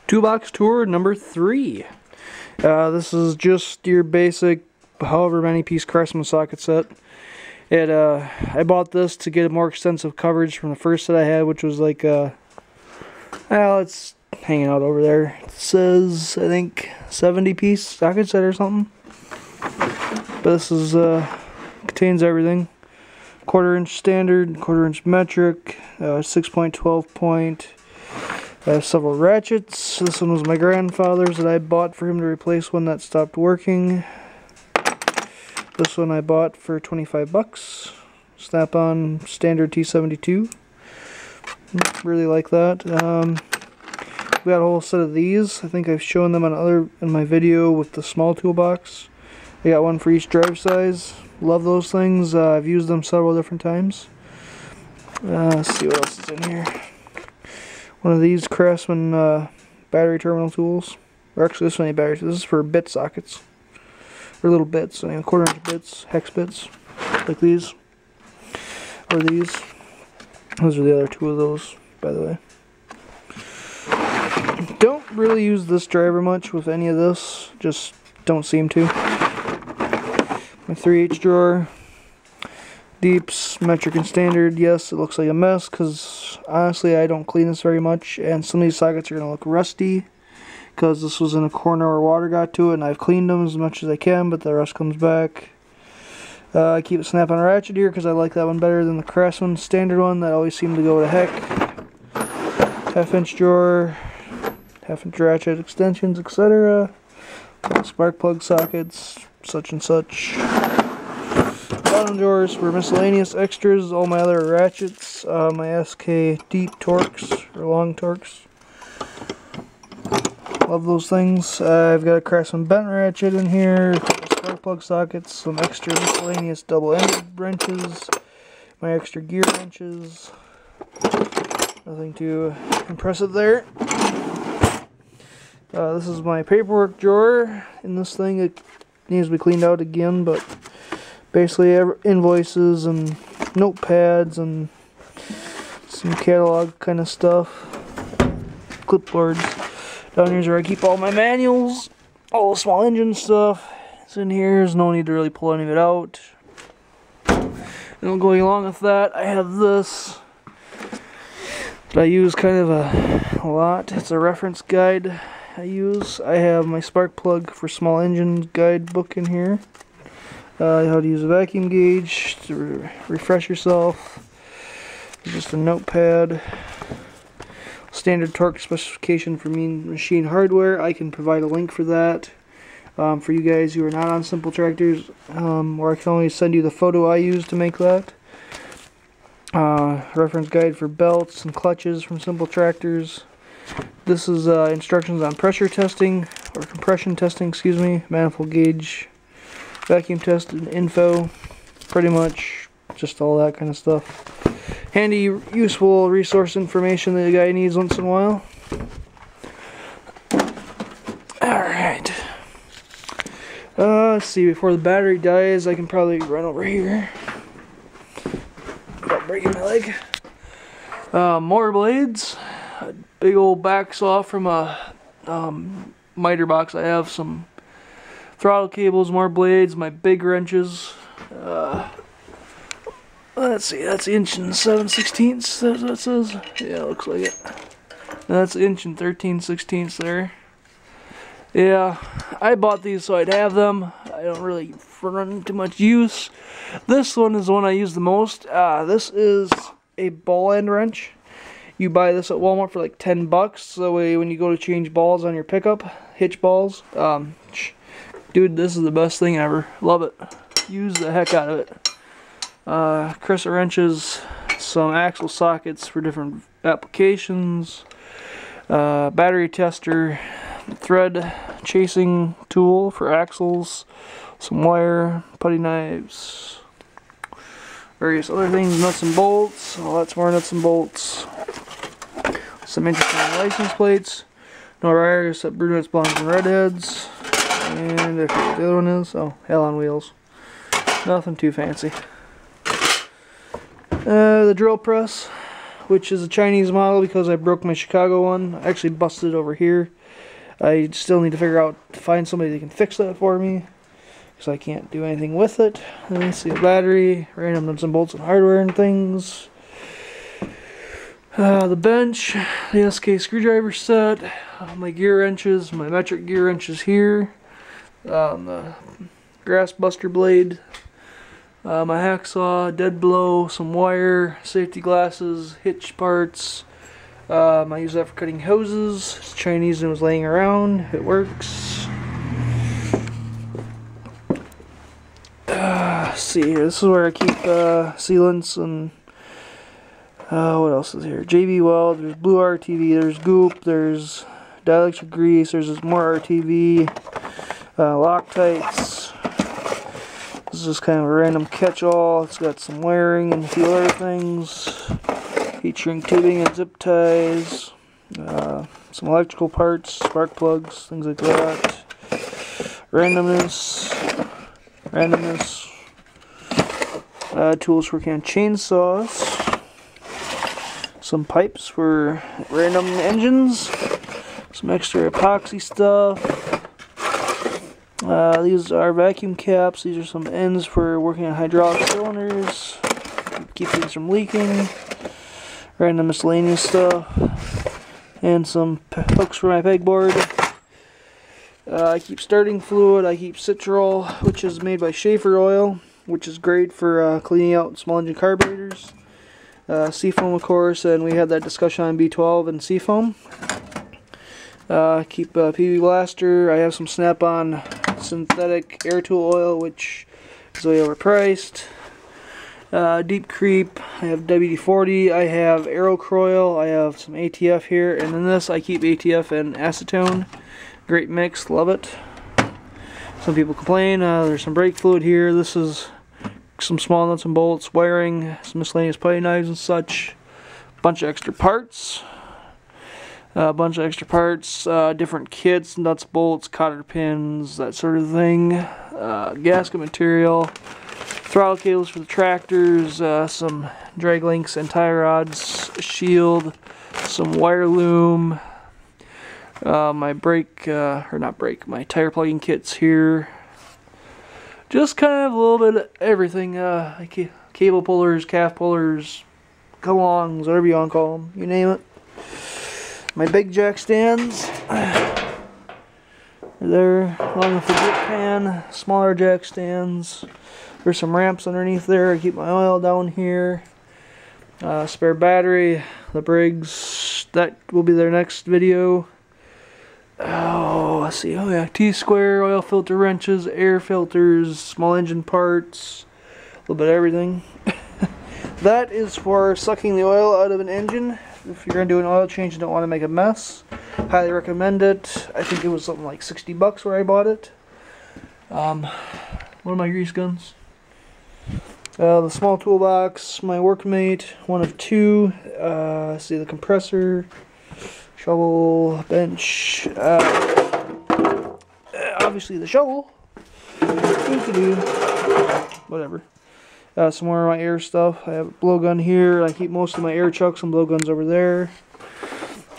Toolbox Tour number 3. This is just your basic, however many piece Craftsman socket set. I bought this to get a more extensive coverage from the first set I had, which was like well, it's hanging out over there. It says, I think, 70 piece socket set or something. But this is contains everything. 1/4 inch standard, 1/4 inch metric, 6.12 point. I have several ratchets. This one was my grandfather's that I bought for him to replace one that stopped working. This one I bought for 25 bucks. Snap-on standard T72. Really like that. We got a whole set of these. I think I've shown them in my video with the small toolbox. I got one for each drive size. Love those things. I've used them several different times. Let's see what else is in here. One of these Craftsman battery terminal tools. Or actually, this one ain't batteries. This is for bit sockets. Or little bits. I mean, 1/4 inch bits, hex bits. Like these. Or these. Those are the other two of those, by the way. Don't really use this driver much with any of this. Just don't seem to. My 3H drawer. Deeps, metric and standard. Yes, it looks like a mess because honestly I don't clean this very much, and some of these sockets are going to look rusty because this was in a corner where water got to it, and I've cleaned them as much as I can, but the rust comes back. I keep a snap-on ratchet here because I like that one better than the Craftsman standard one that always seemed to go to heck. 1/2 inch drawer, 1/2 inch ratchet extensions, etc. Spark plug sockets, such and such. Bottom drawers for miscellaneous extras, all my other ratchets, my SK deep torques, or long torques. Love those things. I've got a Craftsman bent ratchet in here, a couple spark plug sockets, some extra miscellaneous double-ended wrenches, my extra gear wrenches. Nothing too impressive there. This is my paperwork drawer. In this thing, it needs to be cleaned out again, but basically invoices and notepads and some catalog kind of stuff. Clipboards. Down here's where I keep all my manuals. All the small engine stuff. It's in here. There's no need to really pull any of it out. And going along with that, I have this that I use kind of a lot. It's a reference guide I use. I have my spark plug for small engine guide book in here. How to use a vacuum gauge to refresh yourself. Just a notepad. Standard torque specification for machine hardware. I can provide a link for that for you guys who are not on Simple Tractors, or I can only send you the photo I use to make that. Reference guide for belts and clutches from Simple Tractors. This is instructions on pressure testing, or compression testing, excuse me, manifold gauge, vacuum test and info, pretty much just all that kind of stuff. Handy, useful resource information that the guy needs once in a while. Alright. Let's see, before the battery dies, I can probably run over here without breaking my leg. More blades. A big old back saw from a miter box. I have some throttle cables, more blades, my big wrenches. Let's see, that's 1 7/16. That's what it says. Yeah, it looks like it. That's 1 13/16 there. Yeah, I bought these so I'd have them. I don't really run too much use. This one is the one I use the most. This is a ball end wrench. You buy this at Walmart for like 10 bucks. So that way when you go to change balls on your pickup, hitch balls, dude, this is the best thing ever. Love it. Use the heck out of it. Crescent wrenches, some axle sockets for different applications, battery tester, thread chasing tool for axles, some wire, putty knives, various other things, nuts and bolts, lots more nuts and bolts, some interesting license plates, no wires except brunettes, blondes, and redheads, and I forget what the other one is. Oh, hell on wheels. Nothing too fancy. The drill press, which is a Chinese model because I broke my Chicago one. I actually busted it over here. I still need to figure out to find somebody that can fix that for me, because I can't do anything with it. And let's see, a battery, random nuts and bolts and hardware and things. The bench, the SK screwdriver set, my gear wrenches, my metric gear wrenches here, the grass buster blade, my hacksaw, dead blow, some wire, safety glasses, hitch parts. I use that for cutting hoses. It's Chinese and was laying around. It works. Let's see here. This is where I keep sealants and what else is here? JB Weld. There's blue RTV. There's goop. There's dielectric grease. There's more RTV. Loctites. This is just kind of a random catch-all. It's got some wiring and a few other things. Heat shrink tubing and zip ties. Some electrical parts, spark plugs, things like that. Randomness. Tools for working on chainsaws. Some pipes for random engines. Some extra epoxy stuff. These are vacuum caps. These are some ends for working on hydraulic cylinders. Keep things from leaking. Random miscellaneous stuff. And some hooks for my pegboard. I keep starting fluid. I keep Citrol, which is made by Schaefer oil, which is great for cleaning out small engine carburetors. Seafoam, of course, and we had that discussion on B12 and Seafoam. Keep PB Blaster. I have some Snap-on synthetic air tool oil, which is way overpriced. Deep Creep. I have WD-40. I have Aerocroil. I have some ATF here, and in this I keep ATF and acetone. Great mix, love it. Some people complain. There's some brake fluid here. This is some small nuts and bolts, wiring, some miscellaneous putty knives and such. Bunch of extra parts. Different kits, nuts, bolts, cotter pins, that sort of thing. Gasket material, throttle cables for the tractors, some drag links and tie rods, a shield, some wire loom, my my tire plugging kits here. Just kind of a little bit of everything. Cable pullers, calf pullers, come-alongs, whatever you want to call them, you name it. My big jack stands are there, along with the grip pan, smaller jack stands. There's some ramps underneath there. I keep my oil down here. Spare battery, the Briggs, that will be their next video. Oh, let's see. Oh yeah, T-square, oil filter wrenches, air filters, small engine parts, a little bit of everything. That is for sucking the oil out of an engine. If you're going to do an oil change and don't want to make a mess, highly recommend it. I think it was something like 60 bucks where I bought it. One of my grease guns. The small toolbox, my workmate, one of two. See the compressor, shovel, bench. Obviously the shovel. Whatever. Some more of my air stuff. I have a blowgun here. I keep most of my air chucks and blowguns over there.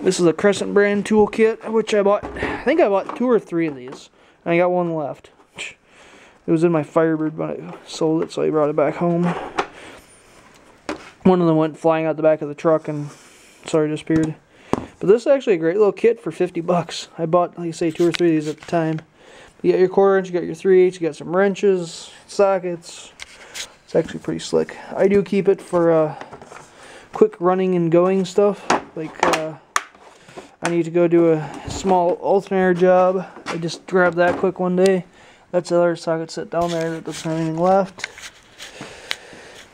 This is a Crescent brand toolkit, which I bought. I think I bought 2 or 3 of these. And I got one left. It was in my Firebird, but I sold it, so I brought it back home. One of them went flying out the back of the truck and sorry, disappeared. But this is actually a great little kit for 50 bucks. I bought, like I say, 2 or 3 of these at the time. You got your quarter wrench, you got your 3/8, you got some wrenches, sockets. It's actually pretty slick. I do keep it for quick running and going stuff. Like I need to go do a small alternator job. I just grabbed that quick one day. That's the other socket set down there that doesn't have anything left.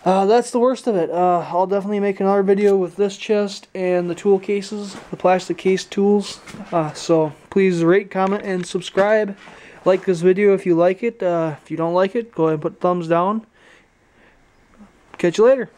That's the worst of it. I'll definitely make another video with this chest and the tool cases, the plastic case tools. So please rate, comment, and subscribe. Like this video if you like it. If you don't like it, go ahead and put thumbs down. Catch you later.